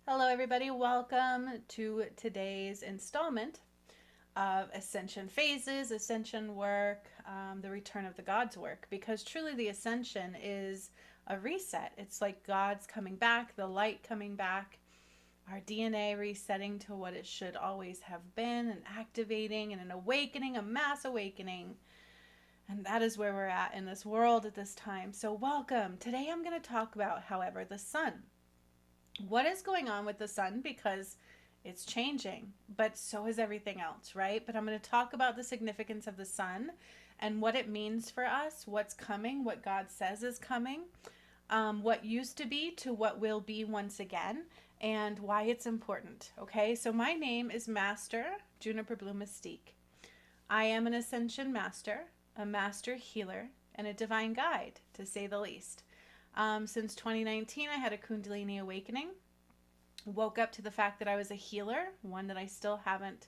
Hello, everybody. Welcome to today's installment of Ascension Phases, Ascension Work, the return of the God's work. Because truly, the Ascension is a reset. It's like God's coming back, the light coming back, our DNA resetting to what it should always have been, and activating and an awakening, a mass awakening. And that is where we're at in this world at this time. So, welcome. Today, I'm going to talk about, however, the sun. What is going on with the sun, because it's changing, but so is everything else, right? But I'm going to talk about the significance of the sun and what it means for us, what's coming, what God says is coming, what used to be to what will be once again, and why it's important. Okay, so my name is Master Juniper Blue Mystique. I am an Ascension Master, a Master Healer, and a Divine Guide, to say the least. Since 2019, I had a Kundalini awakening. Woke up to the fact that I was a healer, one that I still haven't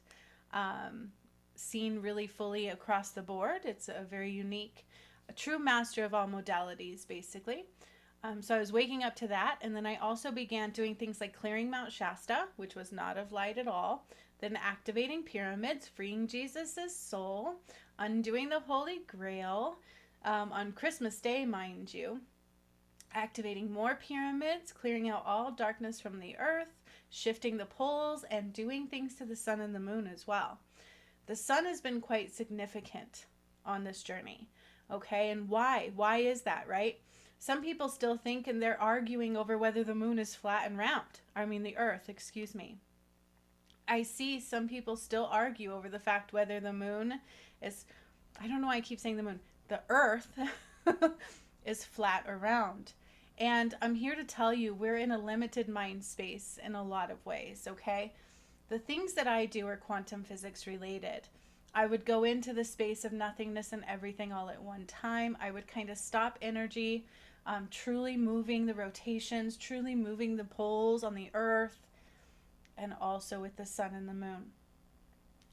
seen really fully across the board. It's a very unique, a true master of all modalities, basically. So I was waking up to that, and then I also began doing things like clearing Mount Shasta, which was not of light at all, then activating pyramids, freeing Jesus's soul, undoing the Holy Grail, on Christmas Day, mind you, activating more pyramids, clearing out all darkness from the earth, shifting the poles, and doing things to the sun and the moon as well. The sun has been quite significant on this journey. Okay, and why? Why is that, right? Some people still think, and they're arguing over whether the moon is flat and round. I mean, the earth, excuse me. I see some people still argue over the fact whether the moon is, I don't know why I keep saying the moon, the earth is flat or round. And I'm here to tell you we're in a limited mind space in a lot of ways, okay? The things that I do are quantum physics related. I would go into the space of nothingness and everything all at one time. I would kind of stop energy, truly moving the rotations, truly moving the poles on the earth, and also with the sun and the moon.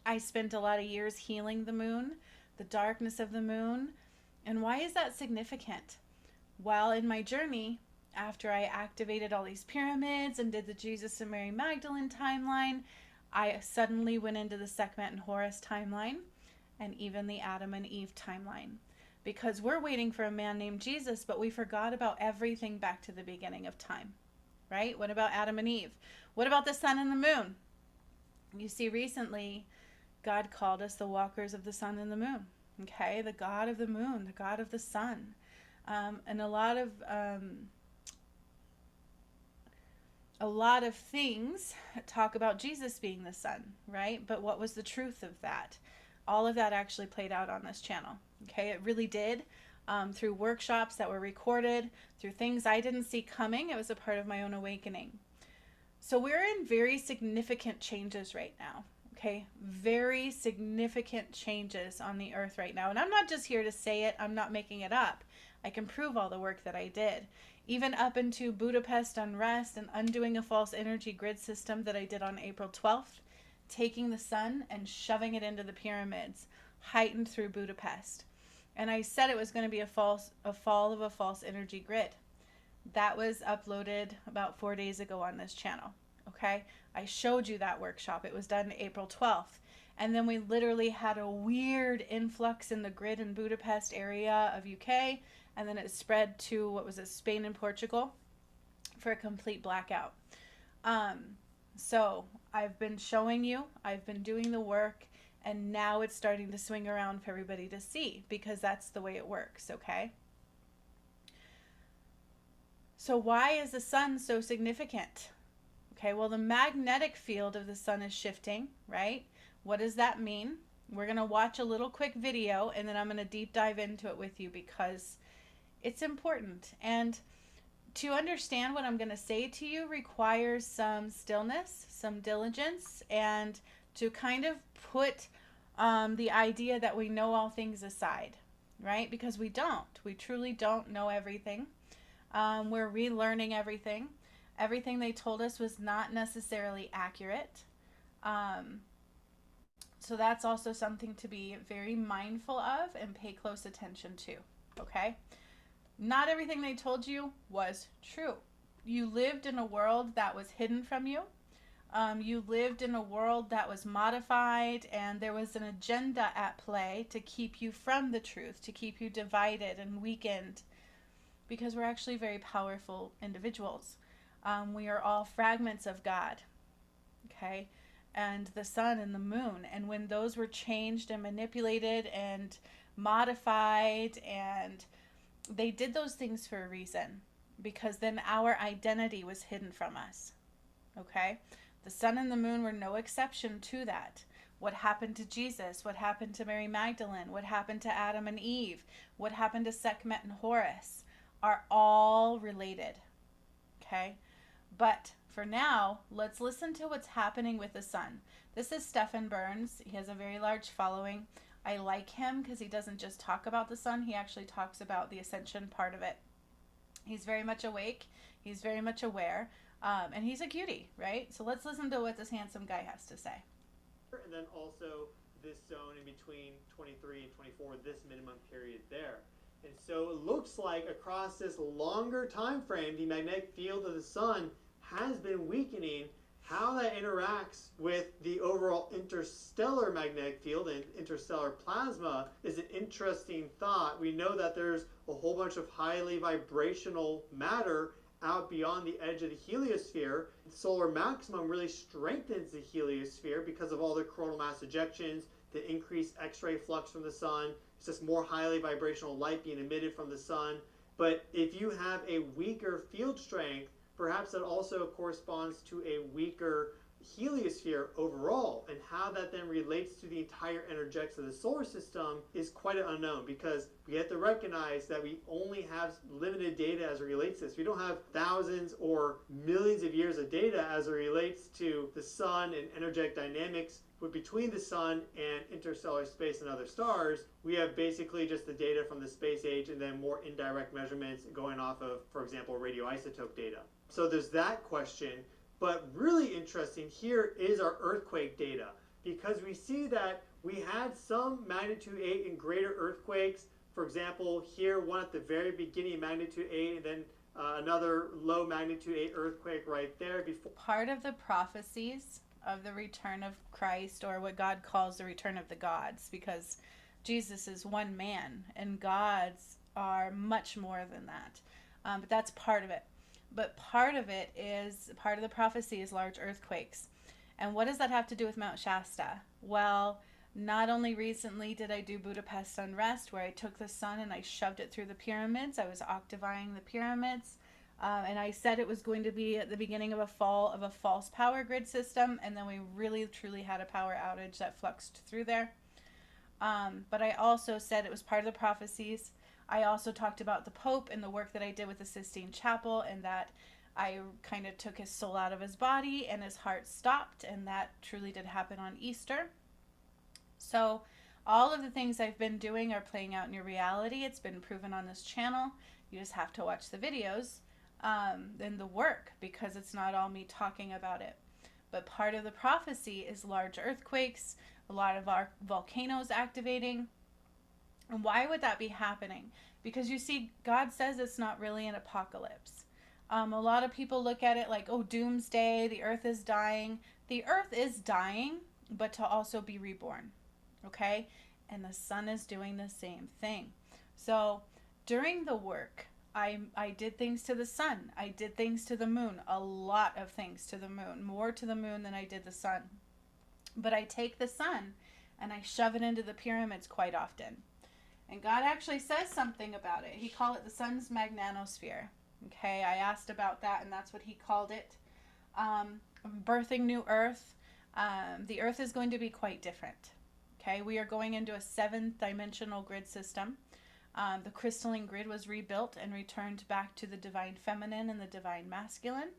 I spent a lot of years healing the moon, the darkness of the moon. And why is that significant? Well, in my journey, after I activated all these pyramids and did the Jesus and Mary Magdalene timeline, I suddenly went into the Sekhmet and Horus timeline and even the Adam and Eve timeline. Because we're waiting for a man named Jesus, but we forgot about everything back to the beginning of time, right? What about Adam and Eve? What about the sun and the moon? You see, recently, God called us the walkers of the sun and the moon, okay? The God of the moon, the God of the sun. And a lot of things talk about Jesus being the sun, right? But what was the truth of that? All of that actually played out on this channel. Okay, it really did. Through workshops that were recorded, through things I didn't see coming. It was a part of my own awakening. So we're in very significant changes right now. Okay, very significant changes on the earth right now. And I'm not just here to say it, I'm not making it up. I can prove all the work that I did. Even up into Budapest unrest and undoing a false energy grid system that I did on April 12th, taking the sun and shoving it into the pyramids, heightened through Budapest. And I said it was going to be a fall of a false energy grid. That was uploaded about 4 days ago on this channel. Okay, I showed you that workshop. It was done April 12th. And then we literally had a weird influx in the grid in Budapest area of UK. And then it spread to, what was it, Spain and Portugal for a complete blackout. So I've been showing you, I've been doing the work, and now it's starting to swing around for everybody to see, because that's the way it works, okay? So why is the sun so significant? Okay, well, the magnetic field of the sun is shifting, right? What does that mean? We're going to watch a little quick video, and then I'm going to deep dive into it with you because it's important. And to understand what I'm going to say to you requires some stillness, some diligence, and to kind of put the idea that we know all things aside, right? Because we don't. We truly don't know everything. We're relearning everything. Everything they told us was not necessarily accurate. So that's also something to be very mindful of and pay close attention to, okay? Not everything they told you was true. You lived in a world that was hidden from you. You lived in a world that was modified, and there was an agenda at play to keep you from the truth, to keep you divided and weakened, because we're actually very powerful individuals. We are all fragments of God, okay? And the sun and the moon. And when those were changed and manipulated and modified, and they did those things for a reason, because then our identity was hidden from us, okay? The sun and the moon were no exception to that. What happened to Jesus? What happened to Mary Magdalene? What happened to Adam and Eve? What happened to Sekhmet and Horus? Are all related, okay? But for now, let's listen to what's happening with the sun. This is Stephen Burns. He has a very large following. I like him because he doesn't just talk about the sun, he actually talks about the ascension part of it. He's very much awake, he's very much aware, and he's a cutie, right? So let's listen to what this handsome guy has to say. And then also this zone in between 23 and 24, this minimum period there. And so it looks like across this longer time frame, the magnetic field of the sun has been weakening. How that interacts with the overall interstellar magnetic field and interstellar plasma is an interesting thought. We know that there's a whole bunch of highly vibrational matter out beyond the edge of the heliosphere. Solar maximum really strengthens the heliosphere because of all the coronal mass ejections, the increased X-ray flux from the sun. It's just more highly vibrational light being emitted from the sun. But if you have a weaker field strength, perhaps that also corresponds to a weaker heliosphere overall, and how that then relates to the entire energetics of the solar system is quite an unknown, because we have to recognize that we only have limited data as it relates to this. We don't have thousands or millions of years of data as it relates to the sun and energetic dynamics between the sun and interstellar space and other stars. We have basically just the data from the space age and then more indirect measurements going off of, for example, radioisotope data. So there's that question. But really interesting here is our earthquake data, because we see that we had some magnitude 8 and greater earthquakes. For example, here one at the very beginning, magnitude 8, and then another low magnitude 8 earthquake right there. Part of the prophecies of the return of Christ, or what God calls the return of the gods, because Jesus is one man and gods are much more than that. But that's part of it. But part of the prophecy is large earthquakes. And what does that have to do with Mount Shasta? Well, not only recently did I do Budapest Unrest, where I took the sun and I shoved it through the pyramids. I was octavifying the pyramids. And I said it was going to be at the beginning of a fall of a false power grid system. And then we really, truly had a power outage that fluxed through there. But I also said it was part of the prophecies. I also talked about the Pope and the work that I did with the Sistine Chapel, and that I kind of took his soul out of his body and his heart stopped, and that truly did happen on Easter. So all of the things I've been doing are playing out in your reality. It's been proven on this channel. You just have to watch the videos and the work, because it's not all me talking about it. But part of the prophecy is large earthquakes, a lot of our volcanoes activating. And why would that be happening? Because you see, God says it's not really an apocalypse. A lot of people look at it like, oh, doomsday, the earth is dying. The earth is dying, but to also be reborn, okay? And the sun is doing the same thing. So during the work, I did things to the sun. I did things to the moon, a lot of things to the moon, more to the moon than I did the sun. But I take the sun and I shove it into the pyramids quite often. And God actually says something about it. He called it the sun's magnanosphere. Okay, I asked about that, and that's what he called it. Birthing new earth. The earth is going to be quite different. Okay, we are going into a 7th dimensional grid system. The crystalline grid was rebuilt and returned back to the divine feminine and the divine masculine.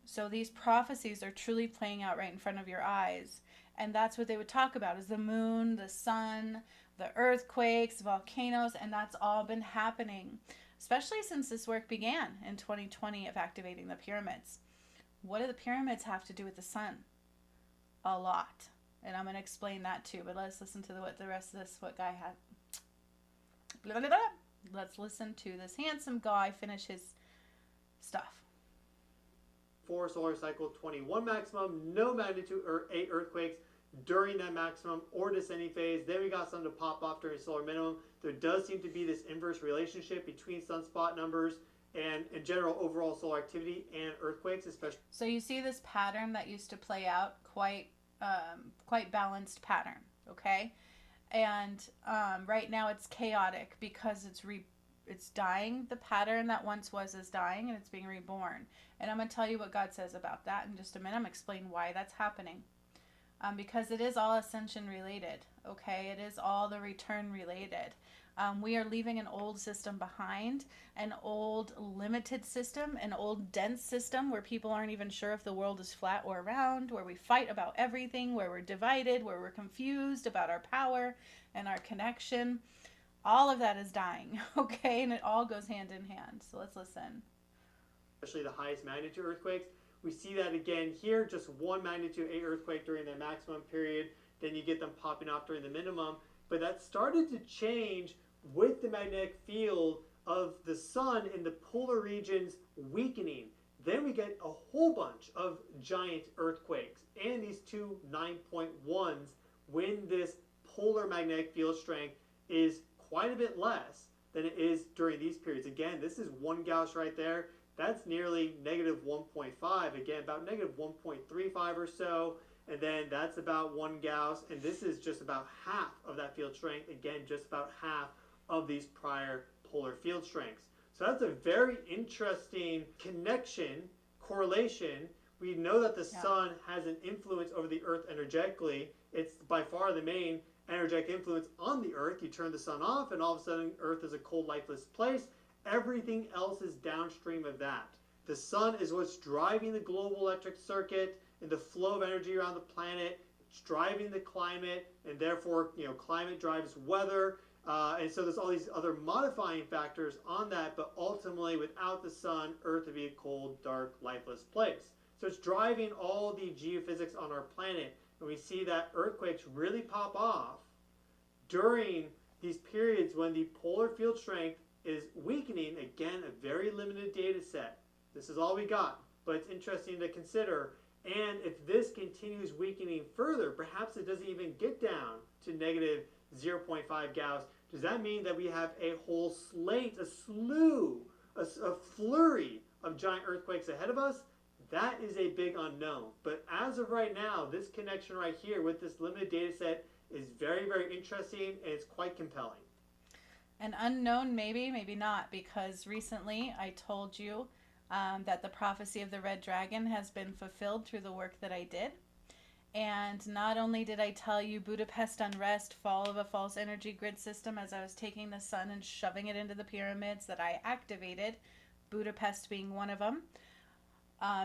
So these prophecies are truly playing out right in front of your eyes. And that's what they would talk about, is the moon, the sun, the earthquakes, volcanoes, and that's all been happening, especially since this work began in 2020 of activating the pyramids. What do the pyramids have to do with the sun? A lot. And I'm going to explain that too, but let's listen to what the rest of this, what guy had. Blah, blah, blah. Let's listen to this handsome guy finish his stuff. 4 solar cycle, 21 maximum, no magnitude or 8 earthquakes during that maximum or descending phase. Then we got some to pop off during solar minimum. There does seem to be this inverse relationship between sunspot numbers and in general overall solar activity and earthquakes, especially. So you see this pattern that used to play out quite balanced pattern, okay? And right now it's chaotic because it's dying. The pattern that once was is dying and it's being reborn. And I'm going to tell you what God says about that in just a minute. I'm going to explain why that's happening. Because it is all ascension related, okay? It is all the return related. We are leaving an old system behind, an old limited system, an old dense system where people aren't even sure if the world is flat or round, where we fight about everything, where we're divided, where we're confused about our power and our connection. All of that is dying, okay? And it all goes hand in hand. So let's listen. Especially the highest magnitude earthquakes. We see that again here, just 1 magnitude 8 earthquake during the maximum period. Then you get them popping off during the minimum. But that started to change with the magnetic field of the sun in the polar regions weakening. Then we get a whole bunch of giant earthquakes and these two 9.1s when this polar magnetic field strength is quite a bit less than it is during these periods. Again, this is 1 Gauss right there. That's nearly negative 1.5. Again, about negative 1.35 or so. And then that's about 1 Gauss. And this is just about half of that field strength. Again, just about half of these prior polar field strengths. So that's a very interesting connection, correlation. We know that the sun has an influence over the earth energetically. It's by far the main energetic influence on the earth. You turn the sun off and all of a sudden earth is a cold, lifeless place. Everything else is downstream of that. The sun is what's driving the global electric circuit and the flow of energy around the planet. It's driving the climate, and therefore, climate drives weather. And so there's all these other modifying factors on that, but ultimately, without the sun, Earth would be a cold, dark, lifeless place. So it's driving all the geophysics on our planet, and we see that earthquakes really pop off during these periods when the polar field strength is weakening. Again, a very limited data set. This is all we got, but it's interesting to consider. And if this continues weakening further, perhaps it doesn't even get down to negative 0.5 Gauss. Does that mean that we have a whole slate, a slew, a flurry of giant earthquakes ahead of us? That is a big unknown. But as of right now, this connection right here with this limited data set is very, very interesting, and it's quite compelling. An unknown, maybe, maybe not, because recently I told you that the prophecy of the red dragon has been fulfilled through the work that I did. And not only did I tell you Budapest unrest, fall of a false energy grid system as I was taking the sun and shoving it into the pyramids that I activated, Budapest being one of them,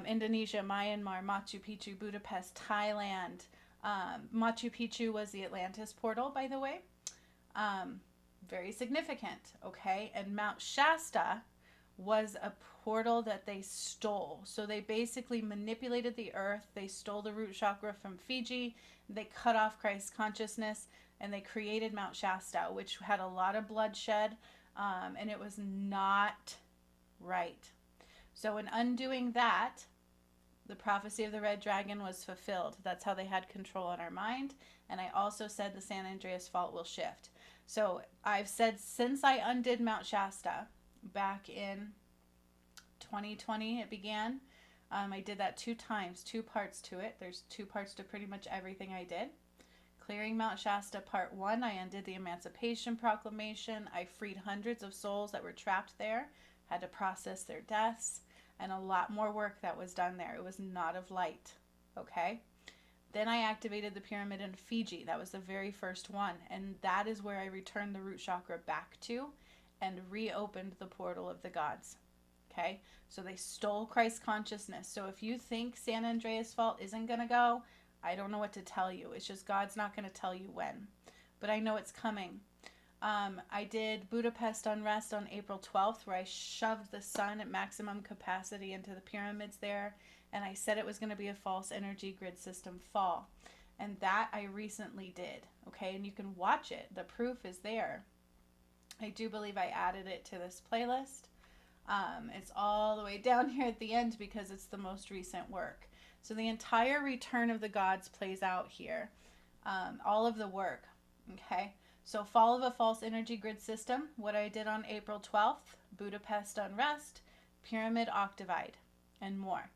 Indonesia, Myanmar, Machu Picchu, Budapest, Thailand. Machu Picchu was the Atlantis portal, by the way. Very significant, okay? And Mount Shasta was a portal that they stole. So they basically manipulated the earth. They stole the root chakra from Fiji. They cut off Christ consciousness, and they created Mount Shasta, which had a lot of bloodshed, and it was not right. So in undoing that, the prophecy of the red dragon was fulfilled. That's how they had control on our mind. And I also said the San Andreas fault will shift. So I've said since I undid Mount Shasta back in 2020, it began. I did that 2 times, 2 parts to it. There's 2 parts to pretty much everything I did. Clearing Mount Shasta, part 1, I undid the Emancipation Proclamation. I freed hundreds of souls that were trapped there, had to process their deaths, and a lot more work that was done there. It was not of light, okay? Then I activated the pyramid in Fiji. That was the very first one, and that is where I returned the root chakra back to and reopened the portal of the gods. Okay, so they stole Christ consciousness. So if you think San Andreas fault isn't going to go, I don't know what to tell you. It's just God's not going to tell you when. But I know it's coming. I did Budapest unrest on April 12th, where I shoved the sun at maximum capacity into the pyramids there. And I said it was going to be a false energy grid system fall. And that I recently did. Okay, and you can watch it. The proof is there. I do believe I added it to this playlist. It's all the way down here at the end because it's the most recent work. So the entire return of the gods plays out here. All of the work. Okay. So fall of a false energy grid system, what I did on April 12th, Budapest unrest, pyramid octavide, and more.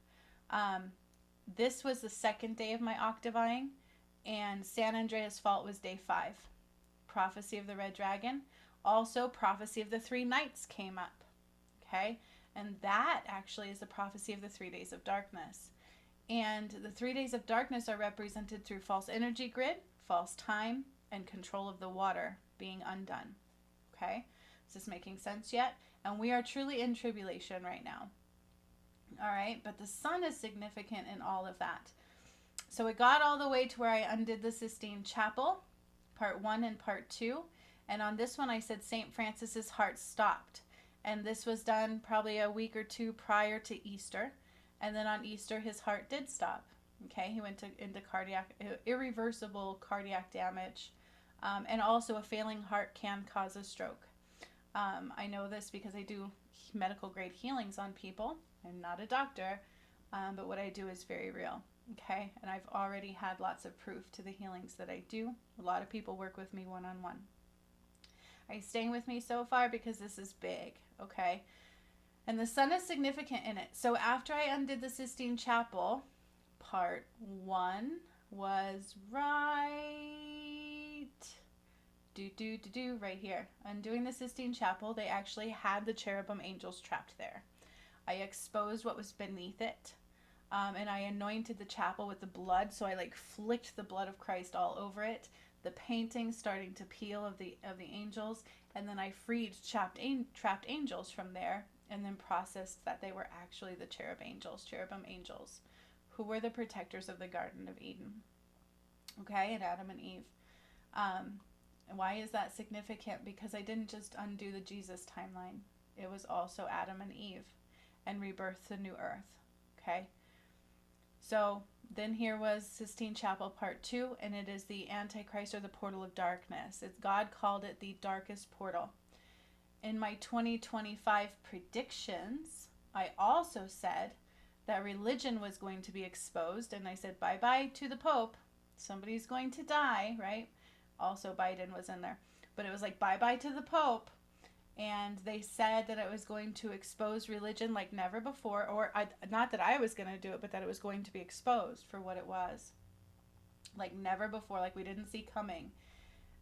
This was the second day of my octavine, and San Andreas fault was day 5. Prophecy of the Red Dragon. Also, prophecy of the 3 nights came up. Okay? And that actually is the prophecy of the 3 days of darkness. And the 3 days of darkness are represented through false energy grid, false time, and control of the water being undone. Okay? Is this making sense yet? And we are truly in tribulation right now. All right? But the sun is significant in all of that. So it got all the way to where I undid the Sistine Chapel, part 1 and part 2. And on this one, I said St. Francis's heart stopped. And this was done probably a week or 2 prior to Easter. And then on Easter, his heart did stop. Okay, he went into irreversible cardiac damage. And also a failing heart can cause a stroke. I know this because I do medical grade healings on people. I'm not a doctor, but what I do is very real. Okay, and I've already had lots of proof to the healings that I do. A lot of people work with me one-on-one. Are you staying with me so far? Because this is big, okay? And the sun is significant in it. So after I undid the Sistine Chapel, part 1 was right here. Undoing the Sistine Chapel, they actually had the cherubim angels trapped there. I exposed what was beneath it. And I anointed the chapel with the blood, so I like flicked the blood of Christ all over it. The painting starting to peel of the angels, and then I freed trapped angels from there, and then processed that they were actually the cherubim angels, who were the protectors of the Garden of Eden. Okay, and Adam and Eve. Why is that significant? Because I didn't just undo the Jesus timeline. It was also Adam and Eve, and rebirth the new earth. Okay. So then here was Sistine Chapel part 2, and it is the Antichrist or the portal of darkness. God called it the darkest portal. In my 2025 predictions, I also said that religion was going to be exposed, and I said bye-bye to the Pope. Somebody's going to die, right? Also Biden was in there. But it was like bye-bye to the Pope. And they said that it was going to expose religion like never before, or not that I was going to do it, but that it was going to be exposed for what it was. Like never before, like we didn't see coming.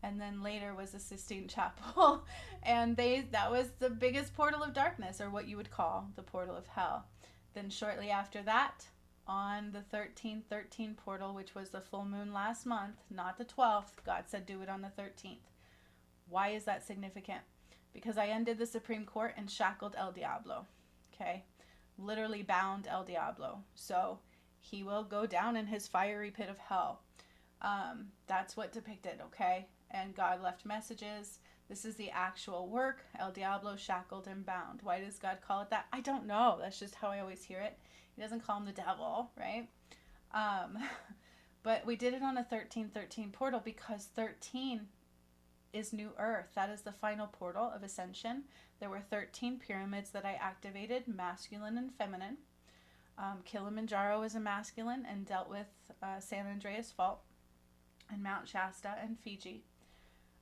And then later was the Sistine Chapel, and that was the biggest portal of darkness, or what you would call the portal of hell. Then shortly after that, on the 1313 portal, which was the full moon last month, not the 12th, God said do it on the 13th. Why is that significant? Because I undid the Supreme Court and shackled El Diablo. Okay? Literally bound El Diablo. So he will go down in his fiery pit of hell. That's what depicted, okay? And God left messages. This is the actual work. El Diablo shackled and bound. Why does God call it that? I don't know. That's just how I always hear it. He doesn't call him the devil, right? But we did it on a 1313 portal because 13 is New Earth. That is the final portal of ascension. There were 13 pyramids that I activated, masculine and feminine. Kilimanjaro is a masculine and dealt with San Andreas Fault, and Mount Shasta and Fiji.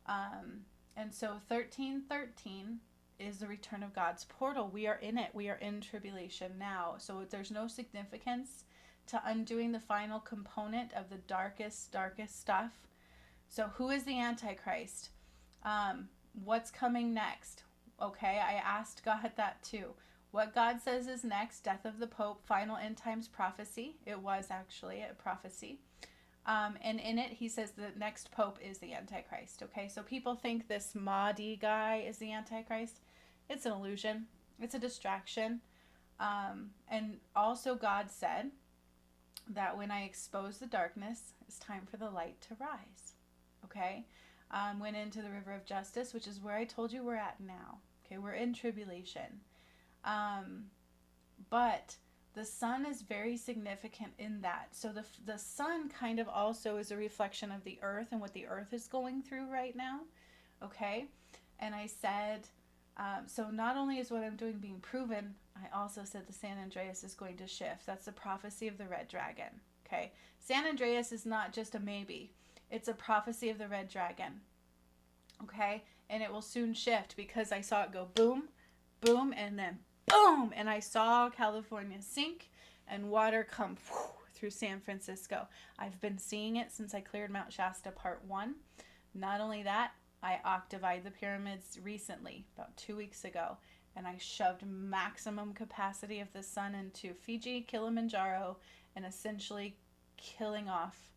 And so 1313 is the return of God's portal. We are in it. We are in tribulation now. So there's no significance to undoing the final component of the darkest stuff. So who is the Antichrist? What's coming next? Okay, I asked God that too. What God says is next, death of the Pope, final end times prophecy. It was actually a prophecy. And in it, he says the next Pope is the Antichrist. Okay, so people think this Mahdi guy is the Antichrist. It's an illusion. It's a distraction. And also God said that when I expose the darkness, it's time for the light to rise. Okay, went into the river of justice, which is where I told you we're at now. Okay, we're in tribulation. But the sun is very significant in that. So the sun kind of also is a reflection of the earth and what the earth is going through right now. Okay, and I said So not only is what I'm doing being proven, I also said the San Andreas is going to shift. That's the prophecy of the red dragon. Okay, San Andreas is not just a maybe. It's a prophecy of the red dragon. Okay, and it will soon shift because I saw it go boom, boom, and then boom, and I saw California sink and water come through San Francisco. I've been seeing it since I cleared Mount Shasta Part 1. Not only that, I octavied the pyramids recently, about 2 weeks ago, and I shoved maximum capacity of the sun into Fiji, Kilimanjaro, and essentially killing off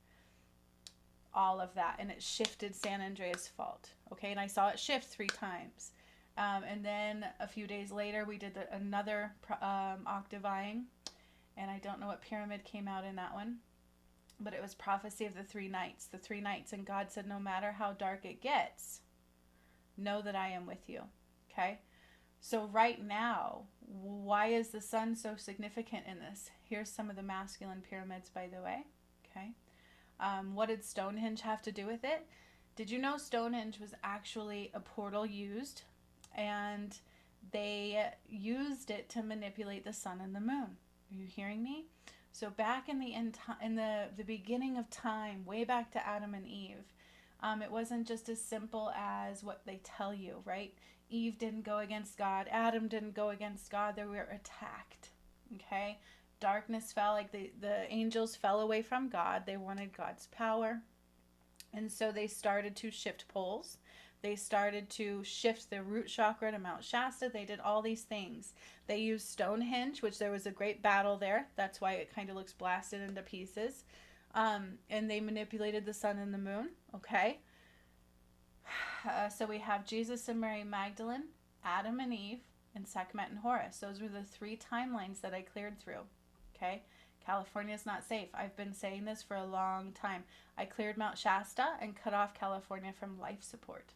all of that, and it shifted San Andreas fault. Okay, and I saw it shift 3 times. And then a few days later, we did another octavine, and I don't know what pyramid came out in that one, but it was prophecy of the 3 nights. The 3 nights, and God said, no matter how dark it gets, know that I am with you. Okay? So right now, why is the sun so significant in this? Here's some of the masculine pyramids, by the way. Okay? What did Stonehenge have to do with it? Did you know Stonehenge was actually a portal used, and they used it to manipulate the sun and the moon? Are you hearing me? So back in the beginning of time, way back to Adam and Eve, it wasn't just as simple as what they tell you, right? Eve didn't go against God. Adam didn't go against God. They were attacked, okay? Darkness fell, like the angels fell away from God. They wanted God's power. And so they started to shift poles. They started to shift the root chakra to Mount Shasta. They did all these things. They used Stonehenge, which there was a great battle there. That's why it kind of looks blasted into pieces. And they manipulated the sun and the moon. Okay. So we have Jesus and Mary Magdalene, Adam and Eve, and Sekhmet and Horus. Those were the 3 timelines that I cleared through. Okay. California is not safe. I've been saying this for a long time. I cleared Mount Shasta and cut off California from life support.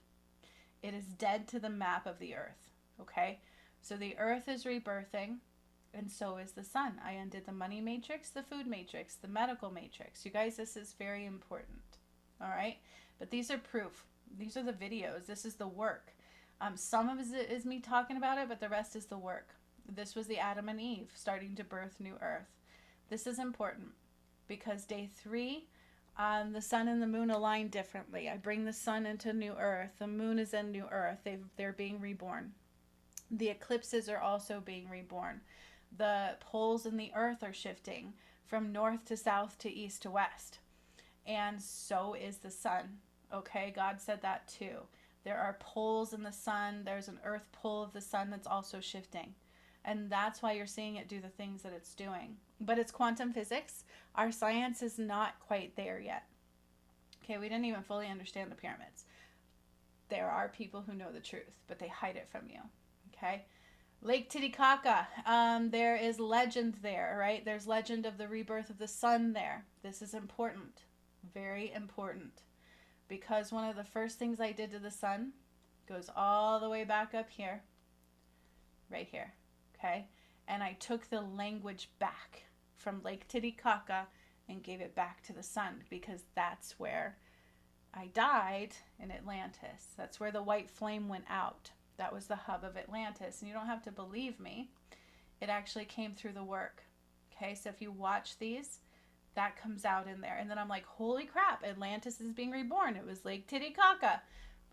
It is dead to the map of the earth. Okay? So the earth is rebirthing, and so is the sun. I undid the money matrix, the food matrix, the medical matrix. You guys, this is very important. All right? But these are proof. These are the videos. This is the work. Some of it is me talking about it, but the rest is the work. This was the Adam and Eve starting to birth new earth. This is important because day 3, the sun and the moon align differently. I bring the sun into new earth. The moon is in new earth. They're being reborn. The eclipses are also being reborn. The poles in the earth are shifting from north to south to east to west. And so is the sun. Okay, God said that too. There are poles in the sun. There's an earth pole of the sun that's also shifting. And that's why you're seeing it do the things that it's doing. But it's quantum physics. Our science is not quite there yet. Okay, we didn't even fully understand the pyramids. There are people who know the truth, but they hide it from you. Okay? Lake Titicaca. There is legend there, right? There's legend of the rebirth of the sun there. This is important. Very important. Because one of the first things I did to the sun goes all the way back up here. Right here. Okay? And I took the language back from Lake Titicaca and gave it back to the sun, because that's where I died, in Atlantis. That's where the white flame went out. That was the hub of Atlantis. And you don't have to believe me. It actually came through the work. Okay? So if you watch these, that comes out in there. And then I'm like, holy crap, Atlantis is being reborn. It was Lake Titicaca.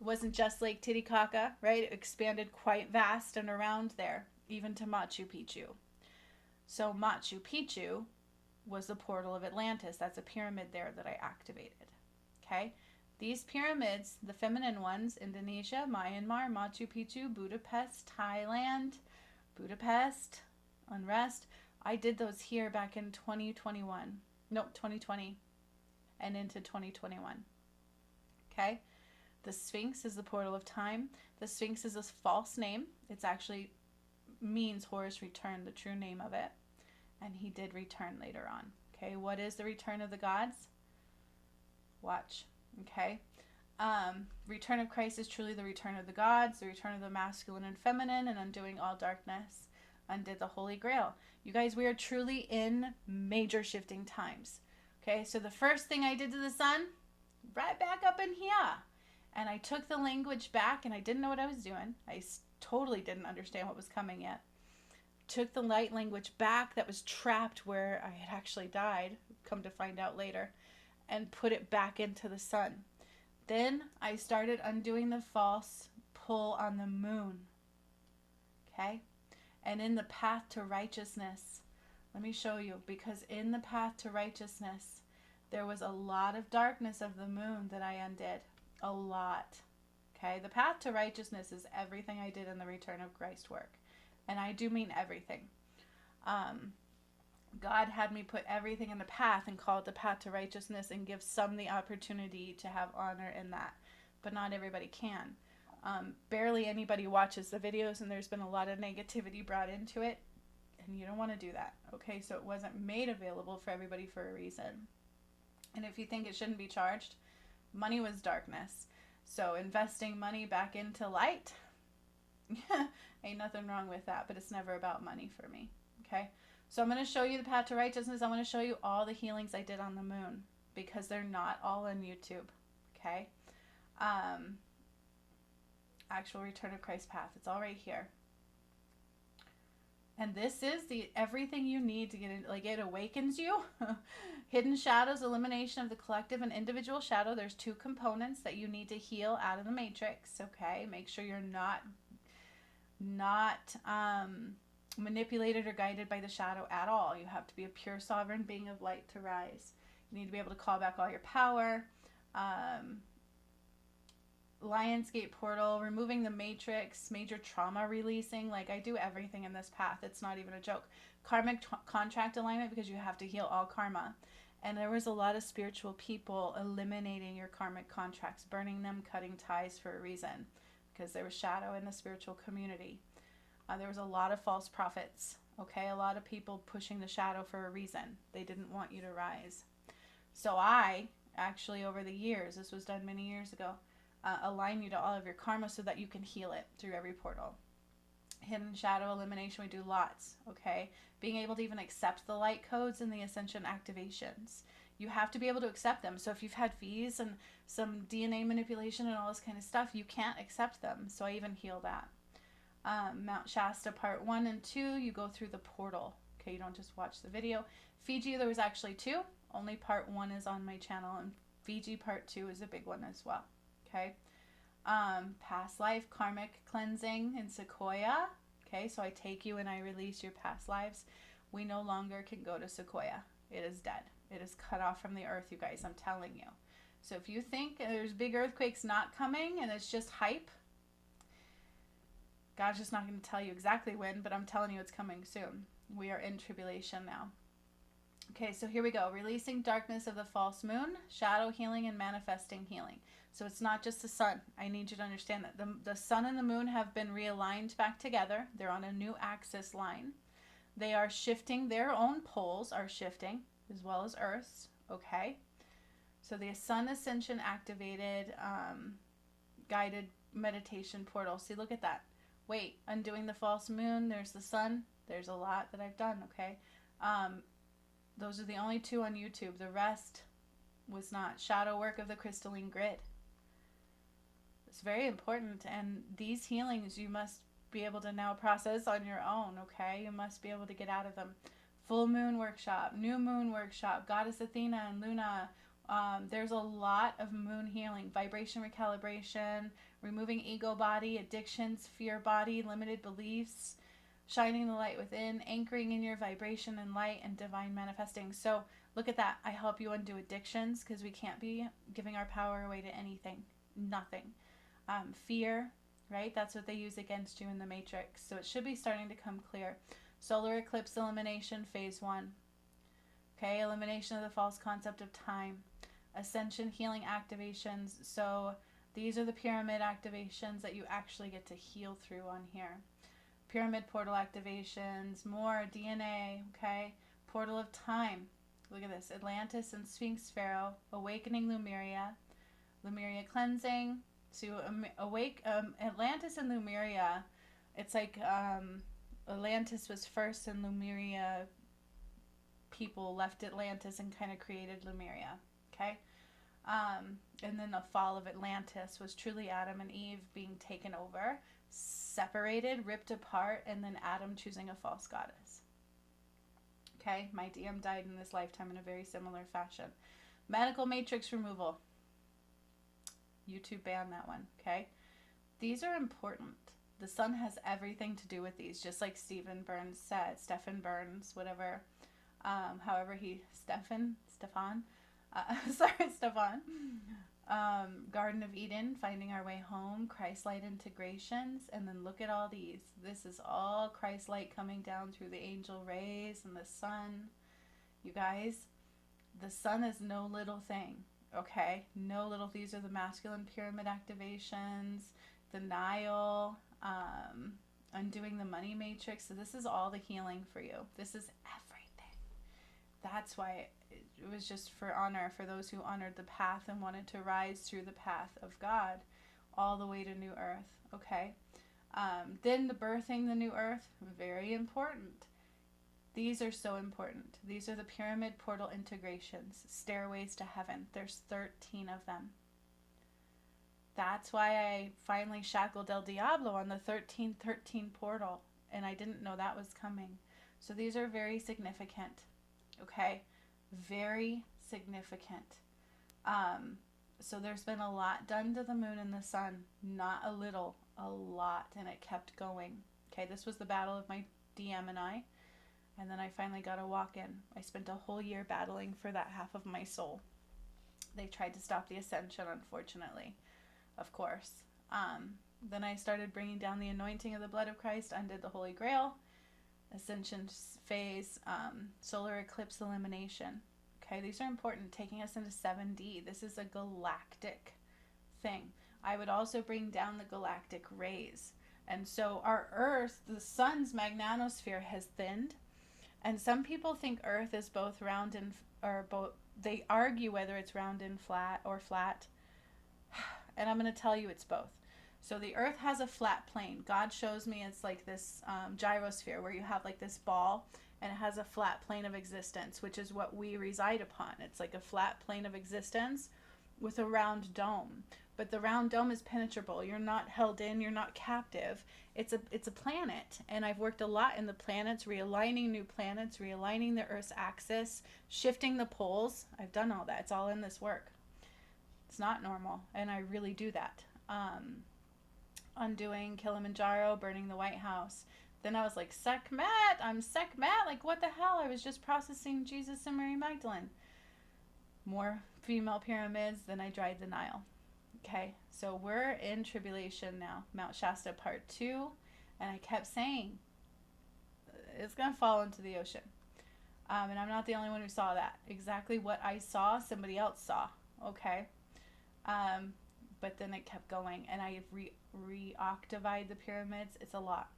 It wasn't just Lake Titicaca, right? It expanded quite vast and around there, even to Machu Picchu. So Machu Picchu was the portal of Atlantis. That's a pyramid there that I activated. Okay? These pyramids, the feminine ones, Indonesia, Myanmar, Machu Picchu, Budapest, Thailand, Budapest, unrest. I did those here back in 2021. Nope, 2020 and into 2021. Okay? The Sphinx is the portal of time. The Sphinx is a false name. It's actually means Horus returned, the true name of it. And he did return later on. Okay, what is the return of the gods? Watch. Okay. Return of Christ is truly the return of the gods, the return of the masculine and feminine, and undoing all darkness. Undid the Holy Grail. You guys, we are truly in major shifting times. Okay, so the first thing I did to the sun, right back up in here. And I took the language back, and I didn't know what I was doing. I totally didn't understand what was coming yet. Took the light language back that was trapped where I had actually died, come to find out later, and put it back into the sun. Then I started undoing the false pull on the moon. Okay? And in the path to righteousness, let me show you, because in the path to righteousness, there was a lot of darkness of the moon that I undid. A lot. Okay? The path to righteousness is everything I did in the return of Christ work. And I do mean everything. God had me put everything in the path and call it the path to righteousness and give some the opportunity to have honor in that. But not everybody can. Barely anybody watches the videos, and there's been a lot of negativity brought into it. And you don't want to do that. Okay, so it wasn't made available for everybody for a reason. And if you think it shouldn't be charged, money was darkness. So investing money back into light, ain't nothing wrong with that, but it's never about money for me. Okay? So I'm going to show you the path to righteousness. I'm going to show you all the healings I did on the moon, because they're not all on YouTube. Okay? Actual return of Christ path. It's all right here. And this is the everything you need to get it. Like, it awakens you. Hidden shadows, elimination of the collective and individual shadow. There's two components that you need to heal out of the matrix. Okay, make sure you're not manipulated or guided by the shadow at all. You have to be a pure sovereign being of light to rise. You need to be able to call back all your power. Lionsgate portal, removing the matrix, major trauma releasing. Like, I do everything in this path. It's not even a joke. Karmic contract alignment, because you have to heal all karma. And there was a lot of spiritual people eliminating your karmic contracts, burning them, cutting ties for a reason, because there was shadow in the spiritual community. There was a lot of false prophets. Okay, a lot of people pushing the shadow for a reason. They didn't want you to rise. So I actually, over the years, this was done many years ago, align you to all of your karma so that you can heal it through every portal. Hidden shadow elimination, we do lots. Okay, being able to even accept the light codes and the ascension activations. You have to be able to accept them. So if you've had fees and some DNA manipulation and all this kind of stuff, you can't accept them. So I even heal that. Mount Shasta part 1 and 2, you go through the portal. Okay, you don't just watch the video. Fiji, there was actually 2. Only part 1 is on my channel, and Fiji part 2 is a big one as well. Okay. Past life, karmic cleansing in Sequoia. Okay, so I take you and I release your past lives. We no longer can go to Sequoia. It is dead. It is cut off from the earth, you guys. I'm telling you. So if you think there's big earthquakes not coming and it's just hype, God's just not going to tell you exactly when, but I'm telling you it's coming soon. We are in tribulation now. Okay, so here we go. Releasing darkness of the false moon, shadow healing, and manifesting healing. So it's not just the sun. I need you to understand that the sun and the moon have been realigned back together. They're on a new axis line. They are shifting. Their own poles are shifting, as well as Earth's. Okay. So the sun ascension activated guided meditation portal. See, look at that. Wait, undoing the false moon. There's the sun. There's a lot that I've done. Okay. Those are the only 2 on YouTube. The rest was not. Shadow work of the crystalline grid. It's very important, and these healings you must be able to now process on your own, okay? You must be able to get out of them. Full moon workshop, new moon workshop, Goddess Athena and Luna. There's a lot of moon healing, vibration recalibration, removing ego body, addictions, fear body, limited beliefs, shining the light within, anchoring in your vibration and light, and divine manifesting. So look at that. I help you undo addictions, because we can't be giving our power away to anything. Nothing. Fear, right? That's what they use against you in the matrix. So it should be starting to come clear. Solar eclipse elimination, phase 1. Okay, elimination of the false concept of time. Ascension healing activations. So these are the pyramid activations that you actually get to heal through on here. Pyramid portal activations, more DNA, okay? Portal of time. Look at this. Atlantis and Sphinx Pharaoh. Awakening Lemuria. Lemuria cleansing. So Atlantis and Lemuria, it's like Atlantis was first and Lemuria people left Atlantis and kind of created Lemuria, okay? And then the fall of Atlantis was truly Adam and Eve being taken over separated, ripped apart, and then Adam choosing a false goddess. Okay, my DM died in this lifetime in a very similar fashion. Medical matrix removal. YouTube banned that one, okay? These are important. The sun has everything to do with these, just like Stephen Burns said. Stephen Burns, whatever, however he, Stefan, Stefan. Garden of Eden, finding our way home, Christ-light integrations, and then look at all these. This is all Christ-light coming down through the angel rays and the sun. You guys, the sun is no little thing, okay? No little, these are the masculine pyramid activations, the Nile, undoing the money matrix. So this is all the healing for you. This is everything. That's why it was just for honor, for those who honored the path and wanted to rise through the path of God all the way to new earth, okay? Then the birthing the new earth, very important. These are so important. These are the pyramid portal integrations, stairways to heaven. There's 13 of them. That's why I finally shackled El Diablo on the 1313 portal, and I didn't know that was coming. So these are very significant, okay? Very significant. So there's been a lot done to the moon and the sun. Not a little, a lot, and it kept going. Okay, this was the battle of my DM and I, and then I finally got a walk in. I spent a whole year battling for that half of my soul. They tried to stop the ascension, unfortunately, of course. Then I started bringing down the anointing of the blood of Christ, undid the Holy Grail, ascension phase, solar eclipse elimination. Okay, these are important, taking us into 7D. This is a galactic thing. I would also bring down the galactic rays. And so our Earth, the sun's magnetosphere has thinned. And some people think Earth is both round and, or both, they argue whether it's round and flat or flat. And I'm going to tell you it's both. So the Earth has a flat plane. God shows me it's like this gyrosphere where you have like this ball and it has a flat plane of existence, which is what we reside upon. It's like a flat plane of existence with a round dome. But the round dome is penetrable. You're not held in. You're not captive. It's a planet. And I've worked a lot in the planets, realigning new planets, realigning the Earth's axis, shifting the poles. I've done all that. It's all in this work. It's not normal. And I really do that. Undoing Kilimanjaro, burning the White House. Then I was like, Sekhmet, I'm Sekhmet. Like, what the hell? I was just processing Jesus and Mary Magdalene. More female pyramids. Then I dried the Nile. Okay, so we're in tribulation now. Mount Shasta part 2. And I kept saying, it's going to fall into the ocean. And I'm not the only one who saw that. Exactly what I saw, somebody else saw. Okay. But then it kept going. And I reoctavied the pyramids. It's a lot.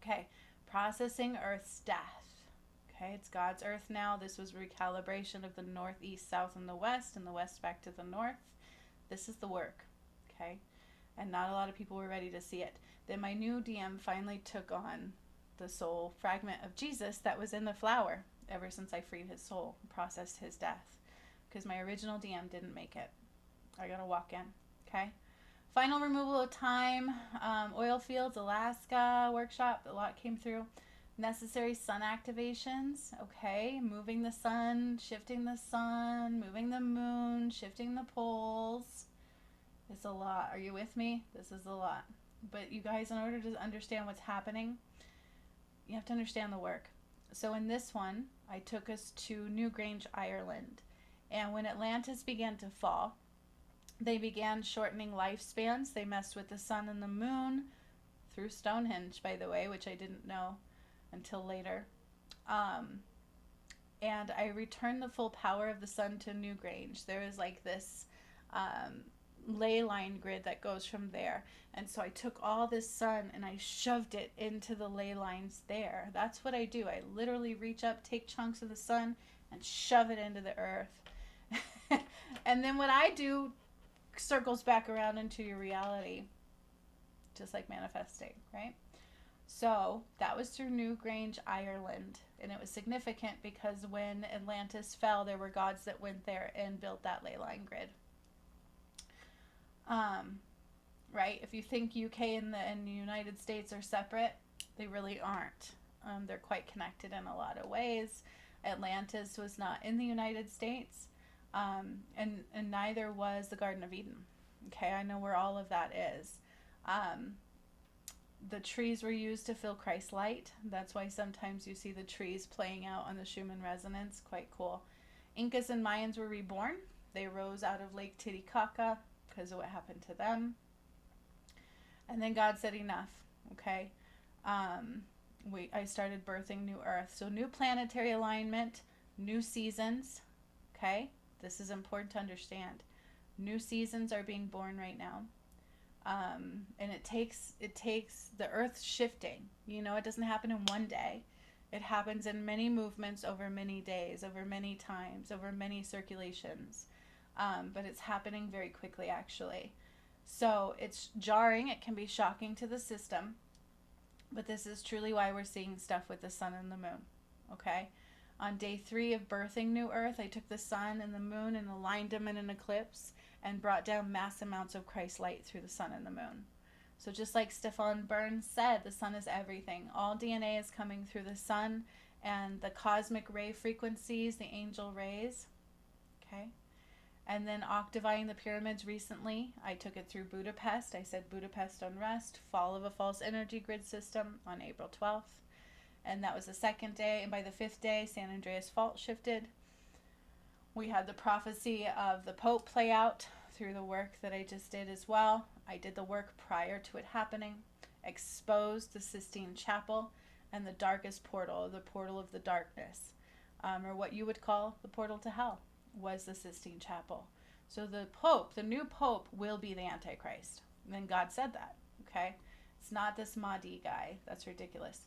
Okay, processing Earth's death. Okay, it's God's Earth now. This was recalibration of the north, east, south, and the west back to the north. This is the work, okay? And not a lot of people were ready to see it. Then my new DM finally took on the soul fragment of Jesus that was in the flower ever since I freed his soul and processed his death. Because my original DM didn't make it. I got to walk in, okay? Final removal of time, oil fields, Alaska workshop, a lot came through. Necessary sun activations, okay, moving the sun, shifting the sun, moving the moon, shifting the poles. It's a lot. Are you with me? This is a lot. But you guys, in order to understand what's happening, you have to understand the work. So in this one, I took us to Newgrange, Ireland. And when Atlantis began to fall, they began shortening lifespans. They messed with the sun and the moon through Stonehenge, by the way, which I didn't know until later. And I returned the full power of the sun to Newgrange. There is like this ley line grid that goes from there. And so I took all this sun and I shoved it into the ley lines there. That's what I do. I literally reach up, take chunks of the sun, and shove it into the earth. And then what I do circles back around into your reality, just like manifesting, right? So that was through Newgrange, Ireland, and it was significant because when Atlantis fell, there were gods that went there and built that ley line grid. right? If you think UK and the United States are separate, they really aren't. They're quite connected in a lot of ways. Atlantis was not in the United States, and neither was the Garden of Eden. Okay, I know where all of that is. Um, the trees were used to fill Christ's light. That's why sometimes you see the trees playing out on the Schumann resonance. Quite cool. Incas and Mayans were reborn. They rose out of Lake Titicaca because of what happened to them. And then God said enough. Okay. I started birthing new Earth. So new planetary alignment, new seasons. Okay. This is important to understand. New seasons are being born right now. And it takes the Earth shifting. You know, it doesn't happen in one day. It happens in many movements over many days, over many times, over many circulations. But it's happening very quickly, actually. So it's jarring. It can be shocking to the system. But this is truly why we're seeing stuff with the sun and the moon. Okay? On day 3 of birthing New Earth, I took the sun and the moon and aligned them in an eclipse and brought down mass amounts of Christ light through the sun and the moon. So just like Stefan Burns said, the sun is everything. All DNA is coming through the sun and the cosmic ray frequencies, the angel rays. Okay? And then octavizing the pyramids recently, I took it through Budapest. I said Budapest unrest, fall of a false energy grid system on April 12th. And that was the 2nd day. And by the 5th day, San Andreas fault shifted. We had the prophecy of the Pope play out through the work that I just did as well. I did the work prior to it happening, exposed the Sistine Chapel and the darkest portal, the portal of the darkness, or what you would call the portal to hell, was the Sistine Chapel. So the Pope, the new Pope, will be the Antichrist. And then God said that, okay? It's not this Mahdi guy. That's ridiculous.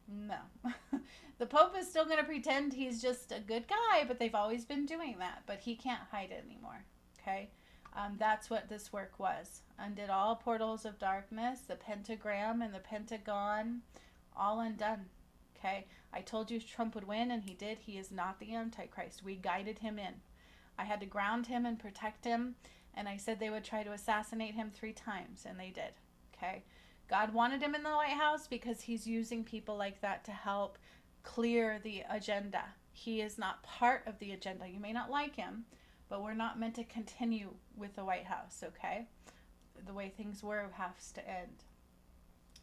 No. The Pope is still going to pretend he's just a good guy, but they've always been doing that. But he can't hide it anymore, okay? That's what this work was. Undid all portals of darkness, the pentagram and the pentagon, all undone, okay? I told you Trump would win, and he did. He is not the Antichrist. We guided him in. I had to ground him and protect him, and I said they would try to assassinate him 3 times, and they did, okay? God wanted him in the White House because he's using people like that to help clear the agenda. He is not part of the agenda. You may not like him, but we're not meant to continue with the White House, okay? The way things were has to end.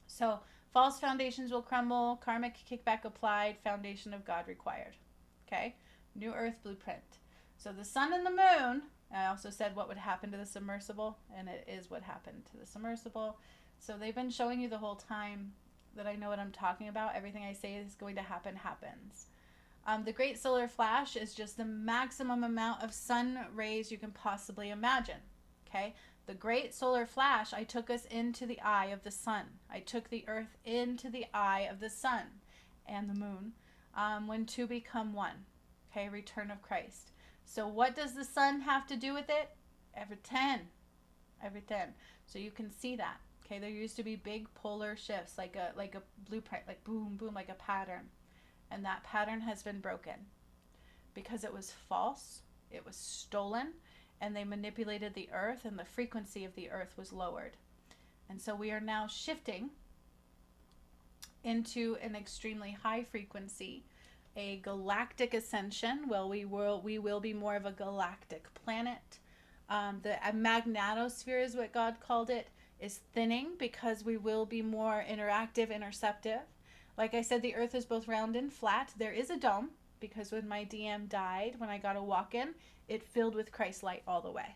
So, false foundations will crumble, karmic kickback applied, foundation of God required, okay? New Earth blueprint. So the sun and the moon, I also said what would happen to the submersible, and it is what happened to the submersible. So they've been showing you the whole time that I know what I'm talking about. Everything I say is going to happen happens. The Great Solar Flash is just the maximum amount of sun rays you can possibly imagine. Okay? The Great Solar Flash, I took us into the eye of the sun. I took the Earth into the eye of the sun and the moon when 2 become 1. Okay? Return of Christ. So what does the sun have to do with it? Every 10. Every 10. So you can see that. Okay, there used to be big polar shifts, like a blueprint, like boom, boom, like a pattern. And that pattern has been broken because it was false, it was stolen, and they manipulated the earth, and the frequency of the earth was lowered. And so we are now shifting into an extremely high frequency, a galactic ascension. Well, we will be more of a galactic planet. The magnetosphere is what God called it, is thinning because we will be more interactive, interceptive. Like I said, the earth is both round and flat. There is a dome because when my DM died, when I got a walk-in, it filled with Christ light all the way.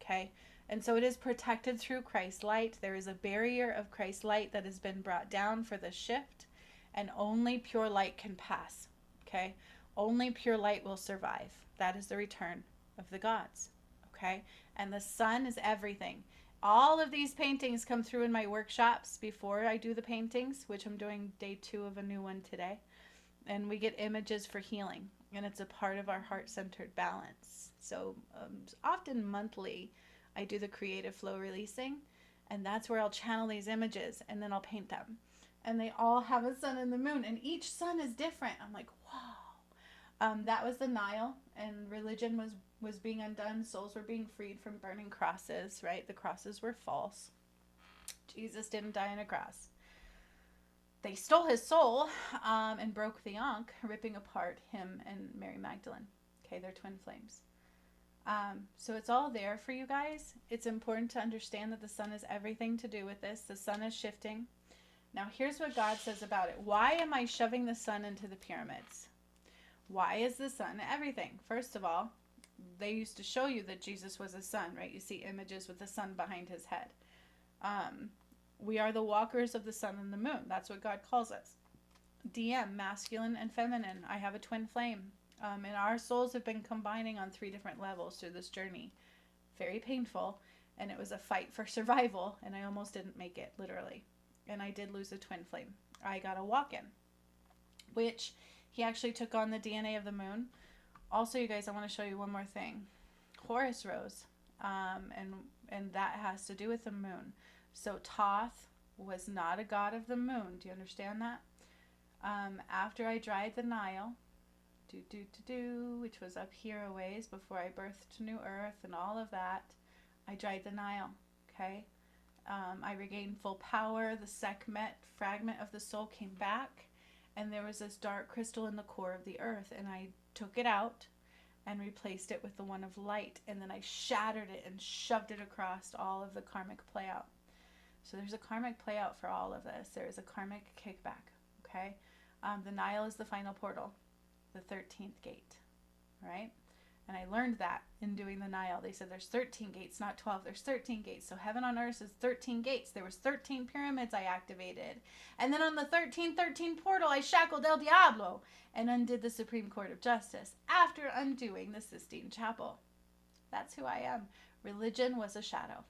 Okay? And so it is protected through Christ light. There is a barrier of Christ light that has been brought down for the shift, and only pure light can pass. Okay? Only pure light will survive. That is the return of the gods. Okay? And the sun is everything. All of these paintings come through in my workshops before I do the paintings, which I'm doing day 2 of a new one today. And we get images for healing, and it's a part of our heart-centered balance. So often monthly, I do the creative flow releasing, and that's where I'll channel these images, and then I'll paint them. And they all have a sun and the moon, and each sun is different. I'm like, wow. That was the Nile, and religion was was being undone. Souls were being freed from burning crosses, right? The crosses were false. Jesus didn't die on a cross. They stole his soul and broke the ankh, ripping apart him and Mary Magdalene. Okay, they're twin flames. So it's all there for you guys. It's important to understand that the sun has everything to do with this. The sun is shifting. Now, here's what God says about it. Why am I shoving the sun into the pyramids? Why is the sun everything? First of all, they used to show you that Jesus was a sun, right? You see images with the sun behind his head. We are the walkers of the sun and the moon. That's what God calls us. DM, masculine and feminine. I have a twin flame. And our souls have been combining on 3 different levels through this journey. Very painful. And it was a fight for survival. And I almost didn't make it, literally. And I did lose a twin flame. I got a walk-in, which he actually took on the DNA of the moon. Also, you guys, I want to show you one more thing. Horus rose. And that has to do with the moon. So Thoth was not a god of the moon. Do you understand that? After I dried the Nile, which was up here a ways before I birthed New Earth and all of that, I dried the Nile, okay? I regained full power. The Sekhmet fragment of the soul came back, and there was this dark crystal in the core of the earth, and I took it out and replaced it with the one of light, and then I shattered it and shoved it across all of the karmic playout. So there's a karmic playout for all of this. There is a karmic kickback, okay? The Nile is the final portal, the 13th gate, right? And I learned that in doing the Nile. They said there's 13 gates, not 12. There's 13 gates. So heaven on earth is 13 gates. There was 13 pyramids I activated. And then on the 1313 portal, I shackled El Diablo and undid the Supreme Court of Justice after undoing the Sistine Chapel. That's who I am. Religion was a shadow.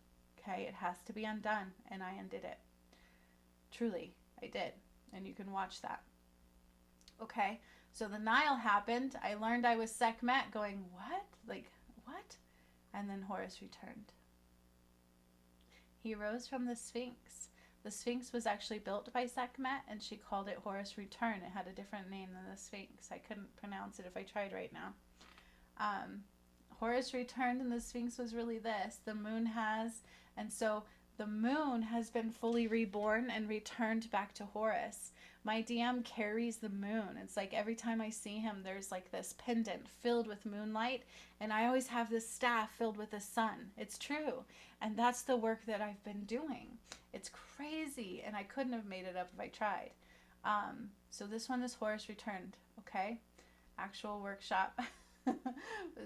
Okay, it has to be undone, and I undid it. Truly, I did, and you can watch that. Okay, so the Nile happened. I learned I was Sekhmet, going, what? Like, what? And then Horus returned. He rose from the Sphinx. The Sphinx was actually built by Sekhmet, and she called it Horus Return. It had a different name than the Sphinx. I couldn't pronounce it if I tried right now. Horus returned, and the Sphinx was really this. The moon has... And so the moon has been fully reborn and returned back to Horus. My DM carries the moon. It's like every time I see him, there's like this pendant filled with moonlight. And I always have this staff filled with the sun. It's true. And that's the work that I've been doing. It's crazy. And I couldn't have made it up if I tried. So this one is Horus Returned. Okay. Actual workshop. It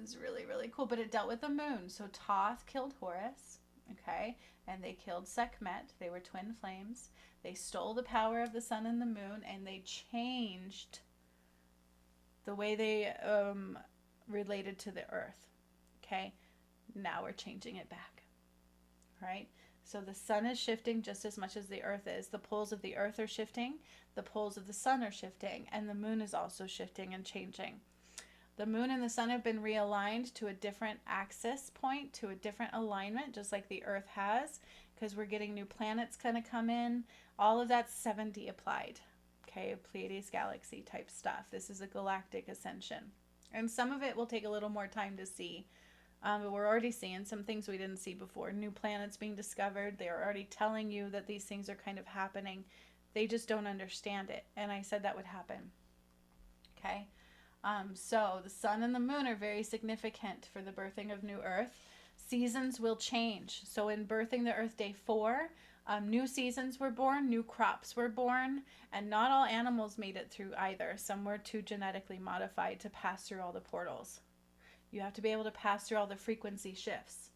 was really, really cool. But it dealt with the moon. So Thoth killed Horus. Okay, and they killed Sekhmet. They were twin flames. They stole the power of the sun and the moon, and they changed the way they related to the earth. Okay, now we're changing it back. Right? So the sun is shifting just as much as the earth is. The poles of the earth are shifting. The poles of the sun are shifting. And the moon is also shifting and changing. The moon and the sun have been realigned to a different axis point, to a different alignment, just like the earth has, because we're getting new planets going to come in. All of that's 7D applied. Okay, Pleiades galaxy type stuff. This is a galactic ascension. And some of it will take a little more time to see. But we're already seeing some things we didn't see before. New planets being discovered. They are already telling you that these things are kind of happening. They just don't understand it. And I said that would happen. Okay. So the sun and the moon are very significant for the birthing of New Earth. Seasons will change. So in birthing the Earth Day 4, new seasons were born, new crops were born, and not all animals made it through either. Some were too genetically modified to pass through all the portals. You have to be able to pass through all the frequency shifts.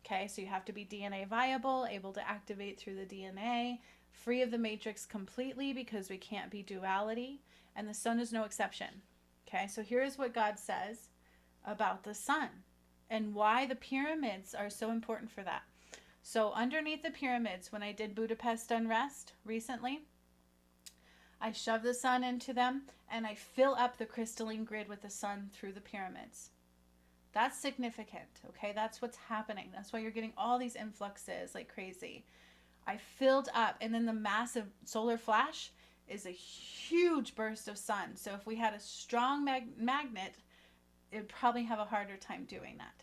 Okay, so you have to be DNA viable, able to activate through the DNA, free of the matrix completely because we can't be duality, and the sun is no exception. Okay, so here's what God says about the sun and why the pyramids are so important for that. So underneath the pyramids, when I did Budapest Unrest recently, I shove the sun into them and I fill up the crystalline grid with the sun through the pyramids. That's significant, okay? That's what's happening. That's why you're getting all these influxes like crazy. I filled up, and then the massive solar flash is a huge burst of sun. So if we had a strong magnet it'd probably have a harder time doing that.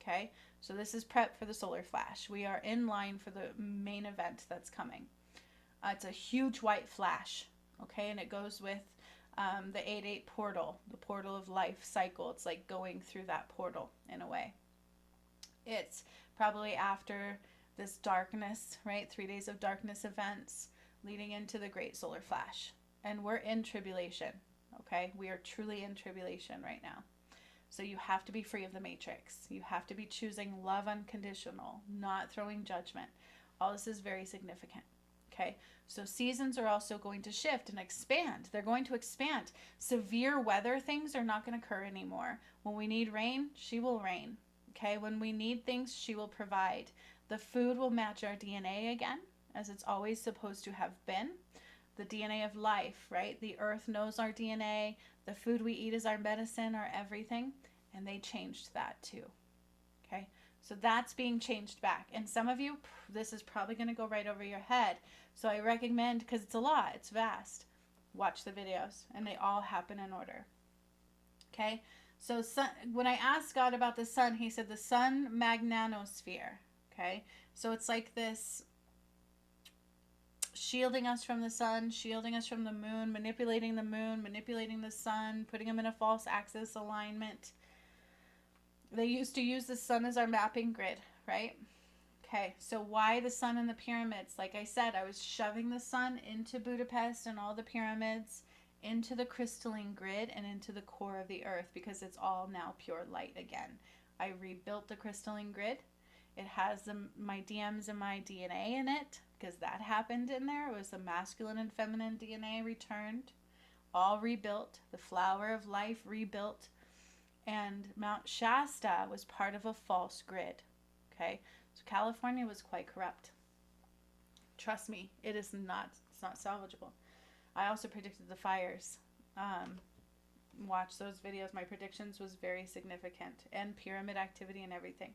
Okay, so this is prep for the solar flash. We are in line for the main event that's coming. It's a huge white flash, okay, and it goes with the 8-8 portal, the portal of life cycle. It's like going through that portal in a way. It's probably after this darkness, right? 3 days of darkness events leading into the great solar flash. And we're in tribulation, okay? We are truly in tribulation right now. So you have to be free of the matrix. You have to be choosing love unconditional, not throwing judgment. All this is very significant. Okay, so seasons are also going to shift and expand. They're going to expand. Severe weather things are not going to occur anymore. When we need rain, she will rain. Okay, when we need things, she will provide. The food will match our DNA again, as it's always supposed to have been. The DNA of life, right? The earth knows our DNA. The food we eat is our medicine, our everything. And they changed that too. Okay, so that's being changed back. And some of you, this is probably going to go right over your head. So I recommend, because it's a lot, it's vast, watch the videos. And they all happen in order. Okay, so when I asked God about the sun, he said the sun magnanosphere. Okay, so it's like this shielding us from the sun, shielding us from the moon, manipulating the sun, putting them in a false axis alignment. They used to use the sun as our mapping grid, right? Okay, so why the sun and the pyramids? Like I said, I was shoving the sun into Budapest and all the pyramids, into the crystalline grid and into the core of the earth, because it's all now pure light again. I rebuilt the crystalline grid. It has my DMs and my DNA in it, because that happened in there. It was the masculine and feminine DNA returned, all rebuilt. The flower of life rebuilt. And Mount Shasta was part of a false grid. Okay, so California was quite corrupt. Trust me, it's not salvageable. I also predicted the fires. Watch those videos. My predictions was very significant, and pyramid activity and everything,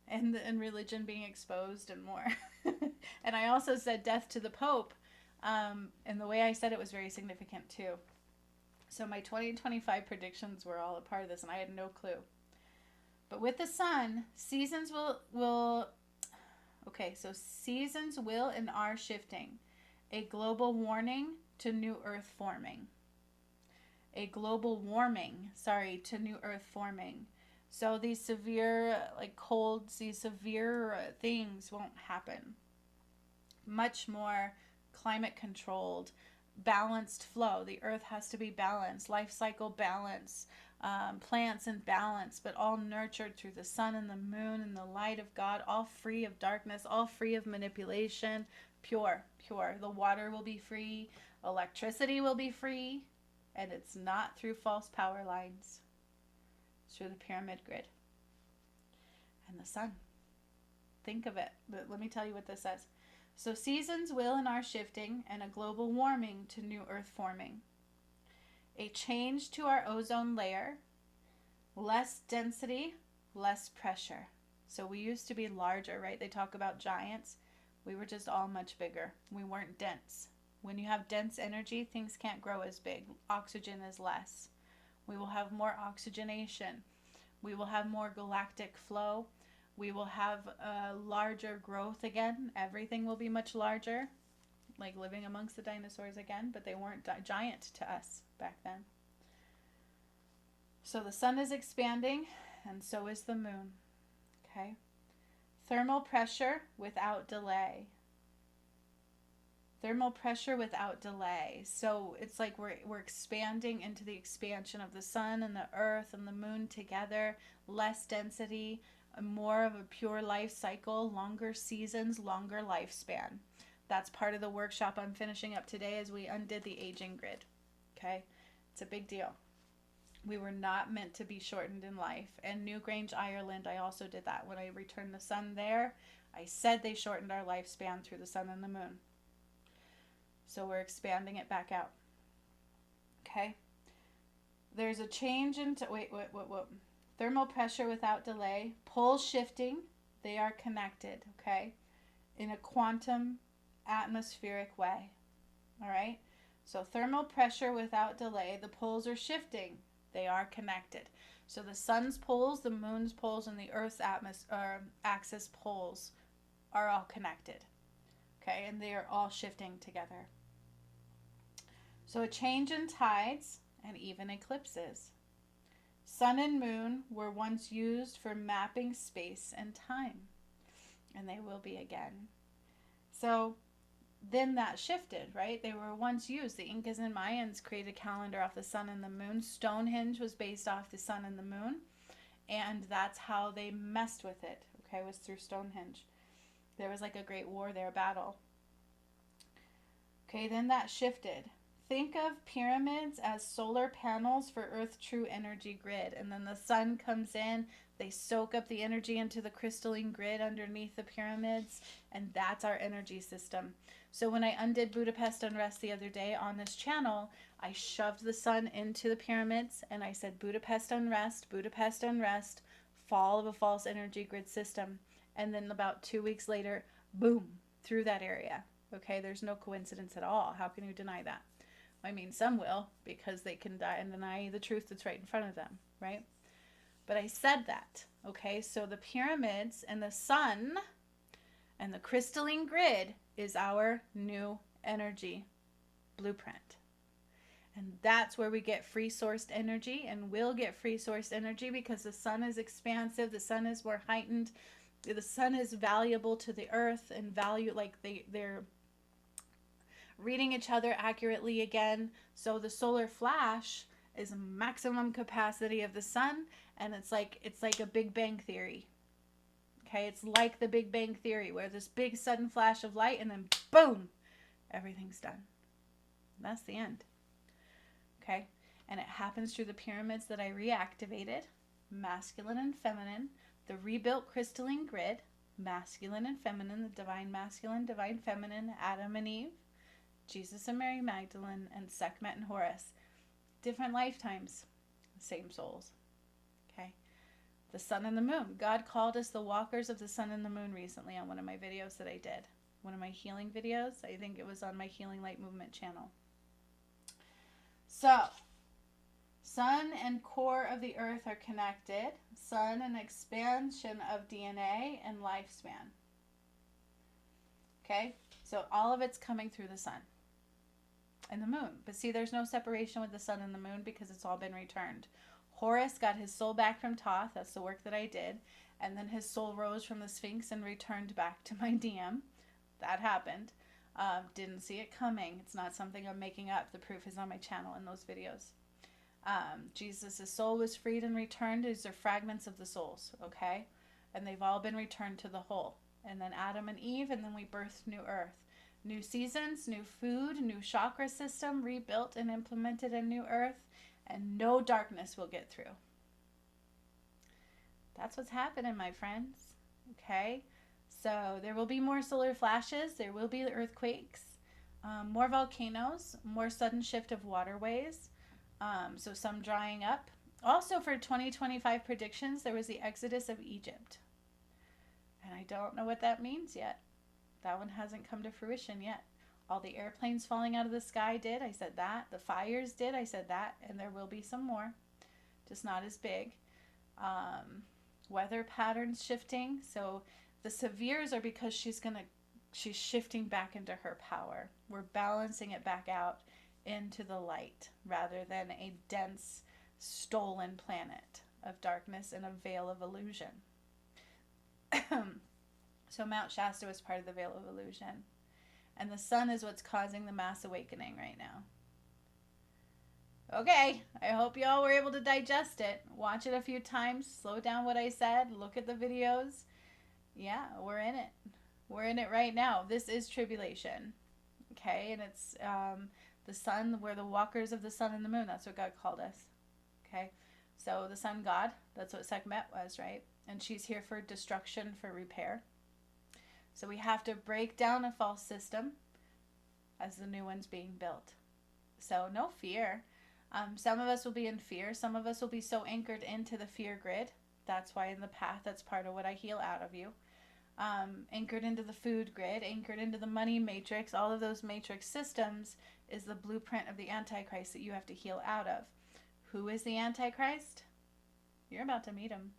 and religion being exposed and more. And I also said death to the Pope, and the way I said it was very significant too. So my 2025 predictions were all a part of this, and I had no clue. But with the sun, seasons will okay, so seasons will and are shifting. A global warning to new earth forming. A global warming, to new earth forming. So these severe, like colds, these severe things won't happen. Much more climate controlled, balanced flow. The earth has to be balanced, life cycle balance, plants in balance, but all nurtured through the sun and the moon and the light of God, all free of darkness, all free of manipulation, pure. The water will be free, electricity will be free, and it's not through false power lines. It's through the pyramid grid and the sun. Think of it, but let me tell you what this says. So seasons will and are shifting, and a global warming to new earth forming. A change to our ozone layer, less density, less pressure. So we used to be larger, right? They talk about giants. We were just all much bigger. We weren't dense. When you have dense energy, things can't grow as big. Oxygen is less. We will have more oxygenation. We will have more galactic flow. We will have a larger growth again. Everything will be much larger, like living amongst the dinosaurs again, but they weren't giant to us back then. So the sun is expanding, and so is the moon. Okay? Thermal pressure without delay. Thermal pressure without delay. So it's like we're expanding into the expansion of the sun and the earth and the moon together. Less density, more of a pure life cycle, longer seasons, longer lifespan. That's part of the workshop I'm finishing up today as we undid the aging grid. Okay? It's a big deal. We were not meant to be shortened in life. And Newgrange, Ireland, I also did that. When I returned the sun there, I said they shortened our lifespan through the sun and the moon. So we're expanding it back out. Okay? There's a change into... Wait. Thermal pressure without delay. Poles shifting. They are connected. Okay? In a quantum atmospheric way. All right? So thermal pressure without delay. The poles are shifting. They are connected. So the sun's poles, the moon's poles, and the earth's axis poles are all connected. Okay, and they are all shifting together. So a change in tides and even eclipses. Sun and moon were once used for mapping space and time, and they will be again. So then that shifted, right? They were once used. The Incas and Mayans created a calendar off the sun and the moon. Stonehenge was based off the sun and the moon, and that's how they messed with it, okay, was through Stonehenge. There was like a great war there, battle. Okay, then that shifted. Think of pyramids as solar panels for Earth's true energy grid. And then the sun comes in, they soak up the energy into the crystalline grid underneath the pyramids, and that's our energy system. So when I undid Budapest Unrest the other day on this channel, I shoved the sun into the pyramids and I said Budapest Unrest, fall of a false energy grid system. And then about 2 weeks later, boom, through that area. Okay, there's no coincidence at all. How can you deny that? I mean, some will, because they can die and deny the truth that's right in front of them, right? But I said that, okay? So the pyramids and the sun and the crystalline grid is our new energy blueprint. And that's where we get free sourced energy, and we'll get free sourced energy because the sun is expansive, the sun is more heightened, the sun is valuable to the earth and value, like they're reading each other accurately again. So the solar flash is maximum capacity of the sun, and it's like a Big Bang Theory. Okay, it's like the Big Bang Theory, where this big sudden flash of light and then boom, everything's done. That's the end. Okay, and it happens through the pyramids that I reactivated, masculine and feminine, the rebuilt crystalline grid, masculine and feminine, the divine masculine, divine feminine, Adam and Eve, Jesus and Mary Magdalene, and Sekhmet and Horus. Different lifetimes, same souls. Okay. The sun and the moon. God called us the walkers of the sun and the moon recently on one of my videos that I did. One of my healing videos. I think it was on my Healing Light Movement channel. So, sun and core of the earth are connected. Sun and expansion of DNA and lifespan. Okay? So all of it's coming through the sun and the moon. But see, there's no separation with the sun and the moon because it's all been returned. Horus got his soul back from Thoth. That's the work that I did. And then his soul rose from the Sphinx and returned back to my DM. That happened. Didn't see it coming. It's not something I'm making up. The proof is on my channel in those videos. Jesus' soul was freed and returned. These are fragments of the souls, okay? And they've all been returned to the whole. And then Adam and Eve, and then we birthed new earth. New seasons, new food, new chakra system, rebuilt and implemented a new earth, and no darkness will get through. That's what's happening, my friends. Okay? So there will be more solar flashes, there will be earthquakes, more volcanoes, more sudden shift of waterways, so some drying up. Also for 2025 predictions, there was the exodus of Egypt. And I don't know what that means yet. That one hasn't come to fruition yet. All the airplanes falling out of the sky did. I said that. The fires did. I said that. And there will be some more. Just not as big. Weather patterns shifting. So the severes are because she's shifting back into her power. We're balancing it back out into the light rather than a dense, stolen planet of darkness and a veil of illusion. So Mount Shasta was part of the veil of illusion. And the sun is what's causing the mass awakening right now. Okay, I hope y'all were able to digest it. Watch it a few times. Slow down what I said. Look at the videos. Yeah, we're in it. We're in it right now. This is tribulation. Okay, and it's the sun. We're the walkers of the sun and the moon. That's what God called us. Okay, so the sun god, that's what Sekhmet was, right? And she's here for destruction, for repair. So we have to break down a false system as the new one's being built. So no fear. Some of us will be in fear. Some of us will be so anchored into the fear grid. That's why in the path, that's part of what I heal out of you. Anchored into the food grid, anchored into the money matrix, all of those matrix systems is the blueprint of the Antichrist that you have to heal out of. Who is the Antichrist? You're about to meet him.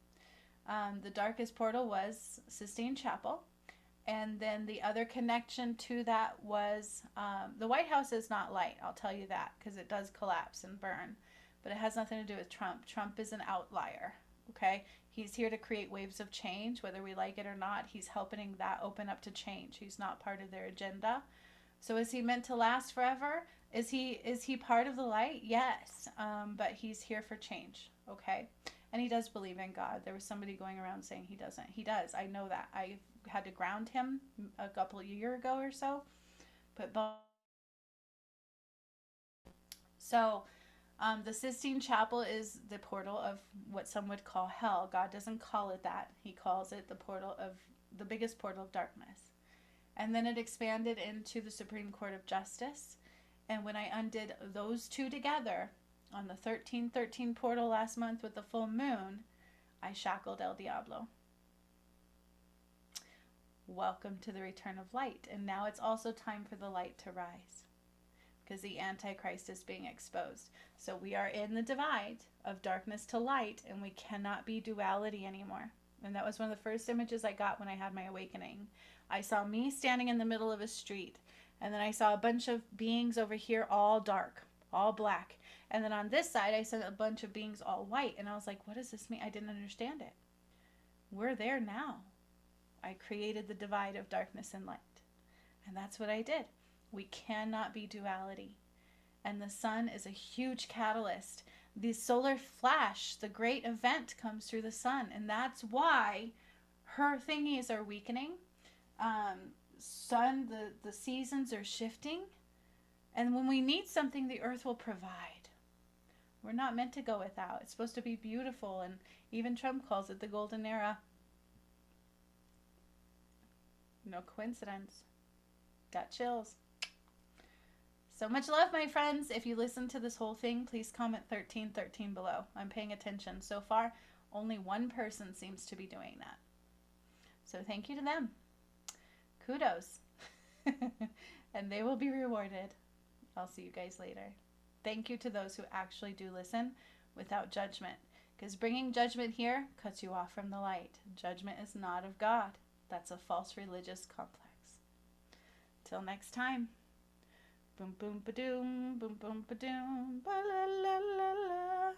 The darkest portal was Sistine Chapel. And then the other connection to that was the White House is not light, I'll tell you that, because it does collapse and burn. But it has nothing to do with Trump. Trump is an outlier, okay? He's here to create waves of change, whether we like it or not. He's helping that open up to change. He's not part of their agenda. So is he meant to last forever? Is he part of the light? Yes, but he's here for change, okay? And he does believe in God. There was somebody going around saying he doesn't. He does. I know that. I had to ground him a couple of years ago or so. So the Sistine Chapel is the portal of what some would call hell. God doesn't call it that. He calls it the portal of the biggest portal of darkness. And then it expanded into the Supreme Court of Justice. And when I undid those two together on the 1313 portal last month with the full moon, I shackled El Diablo. Welcome to the return of light. And now it's also time for the light to rise, because the Antichrist is being exposed. So we are in the divide of darkness to light, and we cannot be duality anymore. And that was one of the first images I got when I had my awakening. I saw me standing in the middle of a street, and then I saw a bunch of beings over here, all dark, all black. And then on this side, I saw a bunch of beings all white. And I was like, what does this mean? I didn't understand it. We're there now. I created the divide of darkness and light. And that's what I did. We cannot be duality. And the sun is a huge catalyst. The solar flash, the great event, comes through the sun. And that's why her thingies are weakening. Sun, the seasons are shifting. And when we need something, the earth will provide. We're not meant to go without. It's supposed to be beautiful. And even Trump calls it the golden era. No coincidence. Got chills. So much love, my friends. If you listen to this whole thing, please comment 1313 below. I'm paying attention. So far, only one person seems to be doing that. So thank you to them. Kudos. And they will be rewarded. I'll see you guys later. Thank you to those who actually do listen without judgment. Because bringing judgment here cuts you off from the light. Judgment is not of God. That's a false religious complex. Till next time. Boom, boom, ba-doom, boom, boom, ba-doom, ba-la-la-la-la.